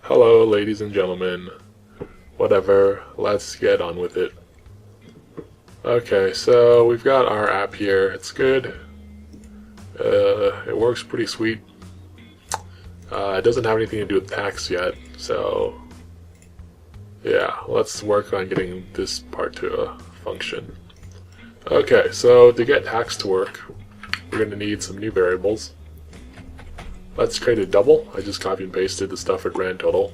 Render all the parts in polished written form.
Hello, ladies and gentlemen. Whatever, let's get on with it. Okay, so we've got our app here. It's good. It works pretty sweet. It doesn't have anything to do with tax yet, so yeah, let's work on getting this part to function. Okay, so to get tax to work, we're going to need some new variables. Let's create a double. I just copy and pasted the stuff for grand total.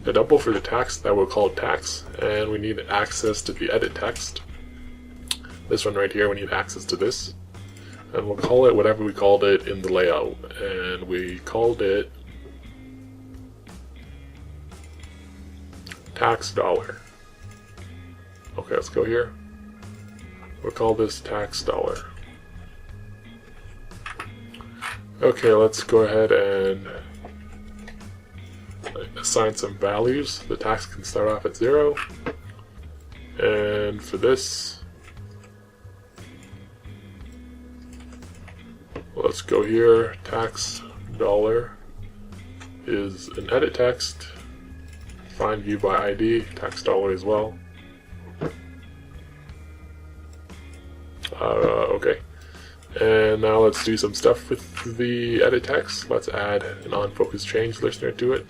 The double for the tax, that we'll call tax, and we need access to the edit text. This one right here, we need access to this. And we'll call it whatever we called it in the layout. And we called it tax dollar. Okay, let's go here. We'll call this tax dollar. Okay, let's go ahead and assign some values. The tax can start off at 0. And for this, let's go here. Tax dollar is an edit text. Find view by ID, tax dollar as well. Okay. And now let's do some stuff with the edit text. Let's add an on-focus change listener to it.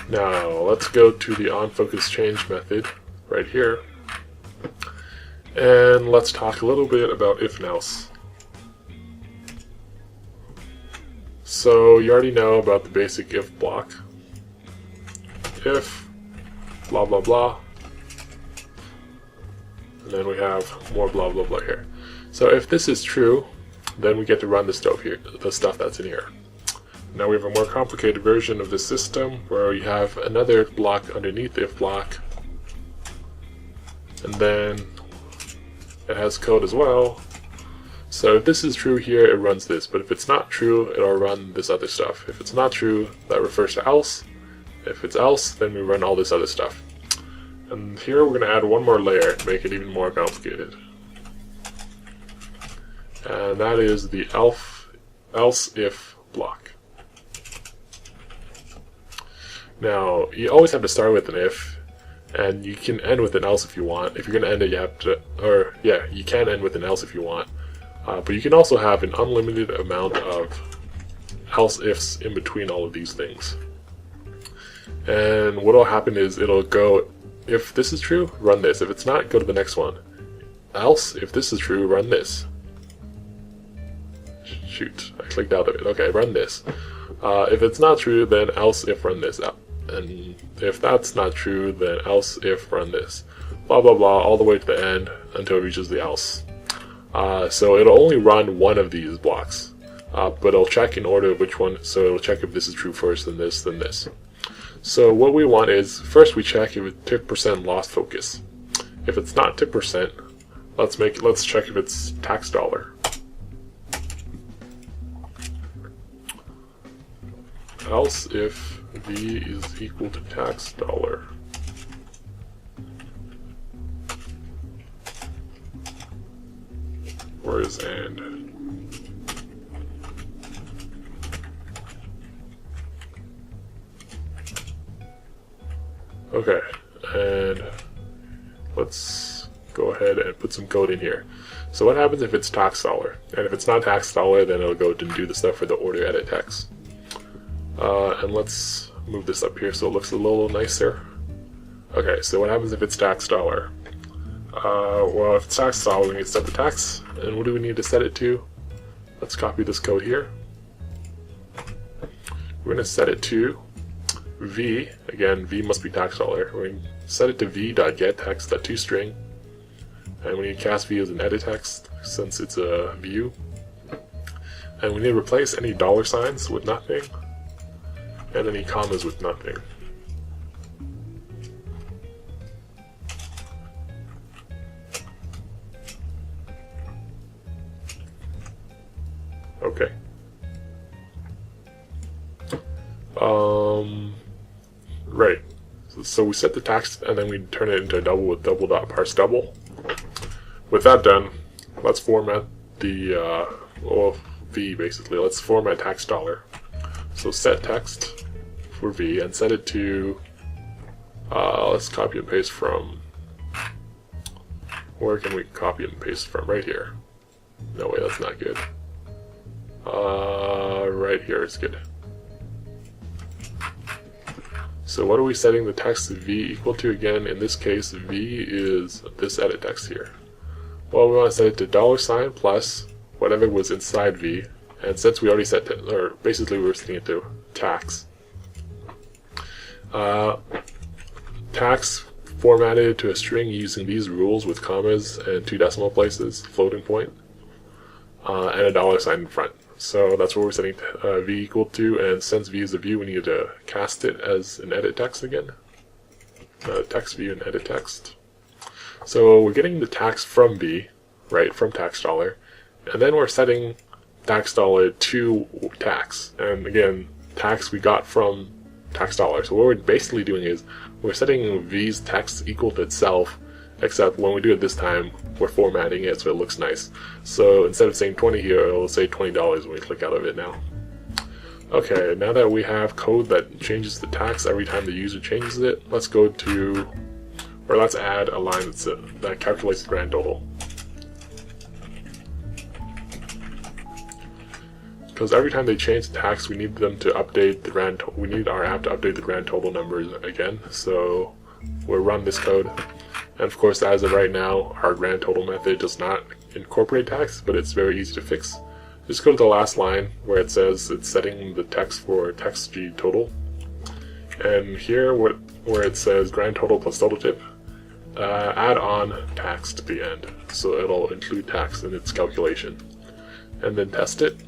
Now let's go to the on-focus change method right here. And let's talk a little bit about if and else. So you already know about the basic if block. If blah blah blah. And then we have more blah blah blah here. So if this is true, then we get to run the stuff that's in here. Now we have a more complicated version of the system where we have another block underneath the if block, and then it has code as well. So if this is true here, it runs this, but if it's not true, it'll run this other stuff. If it's not true, that refers to else. If it's else, then we run all this other stuff. And here we're going to add one more layer to make it even more complicated. And that is the else if block. Now, you always have to start with an if, and you can end with an else if you want. If you're going to end it, you have to, or yeah, you can end with an else if you want. But you can also have an unlimited amount of else ifs in between all of these things. And what will happen is it'll go, if this is true, run this. If it's not, go to the next one. Else, if this is true, run this. Shoot, I clicked out of it. Okay, run this. If it's not true, then else if run this. And if that's not true, then else if run this. Blah blah blah, all the way to the end until it reaches the else. So it'll only run one of these blocks, but it'll check in order of which one. So it'll check if this is true first, then this, then this. So what we want is, first we check if it tick percent lost focus. If it's not tick percent, let's check if it's tax dollar. Else if v is equal to tax dollar. Where is and? Okay, and let's go ahead and put some code in here. So what happens if it's tax dollar? And if it's not tax dollar, then it'll go and do the stuff for the order edit text. And let's move this up here so it looks a little nicer. Okay, so what happens if it's tax dollar? Well, if it's tax dollar, we need to set the tax. And what do we need to set it to? Let's copy this code here. We're going to set it to v. Again, v must be tax dollar. We're going to set it to v.getText.toString. And we need cast v as an edit text since it's a view. And we need to replace any dollar signs with nothing, and any commas with nothing. Okay. Right. So we set the tax and then we turn it into a double with double.parseDouble. With that done, let's format the V basically. Let's format tax dollar. So set text for V and set it to, let's copy and paste from, where can we copy and paste from? Right here. No way, that's not good. Right here is good. So what are we setting the text V equal to again? In this case, V is this edit text here. Well, we want to set it to $ plus whatever was inside V, and since we already set it, or basically we were setting it to tax. Tax formatted to a string using these rules with commas and 2 decimal places, floating point, and a $ in front. So that's what we're setting V equal to, and since V is a view, we need to cast it as an edit text again. Text view and edit text. So we're getting the tax from V, right, from tax dollar, and then we're setting tax dollar to tax. And again, tax we got from tax dollar. So what we're basically doing is we're setting V's text equal to itself, except when we do it this time, we're formatting it so it looks nice. So instead of saying 20 here, it'll say $20 when we click out of it now. Okay, now that we have code that changes the tax every time the user changes it, let's go to, or let's add a line that calculates the grand total. Because every time they change the tax, we need them to update the grand. We need our app to update the grand total numbers again. So we'll run this code, and of course, as of right now, our grand total method does not incorporate tax, but it's very easy to fix. Just go to the last line where it says it's setting the text for text G total, and here where it says grand total plus total tip, add on tax to the end, so it'll include tax in its calculation, and then test it.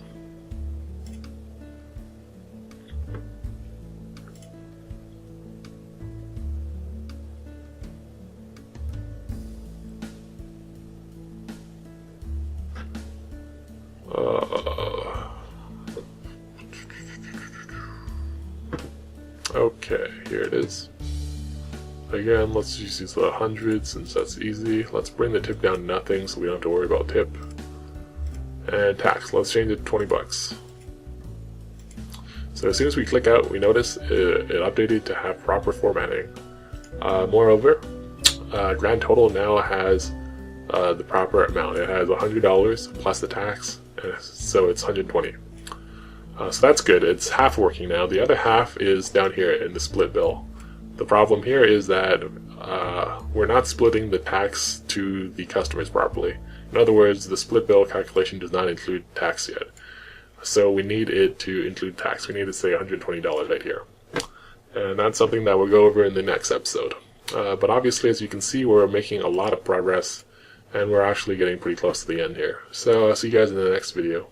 Okay, here it is. Again, let's just use the 100 since that's easy. Let's bring the tip down to nothing so we don't have to worry about tip. And tax, let's change it to 20 bucks. So as soon as we click out, we notice it updated to have proper formatting. Moreover, grand total now has the proper amount. It has $100 plus the tax, so it's 120. So that's good. It's half working now. The other half is down here in the split bill. The problem here is that we're not splitting the tax to the customers properly. In other words, the split bill calculation does not include tax yet. So we need it to include tax. We need to say $120 right here. And that's something that we'll go over in the next episode. But obviously, as you can see, we're making a lot of progress, and we're actually getting pretty close to the end here. So I'll see you guys in the next video.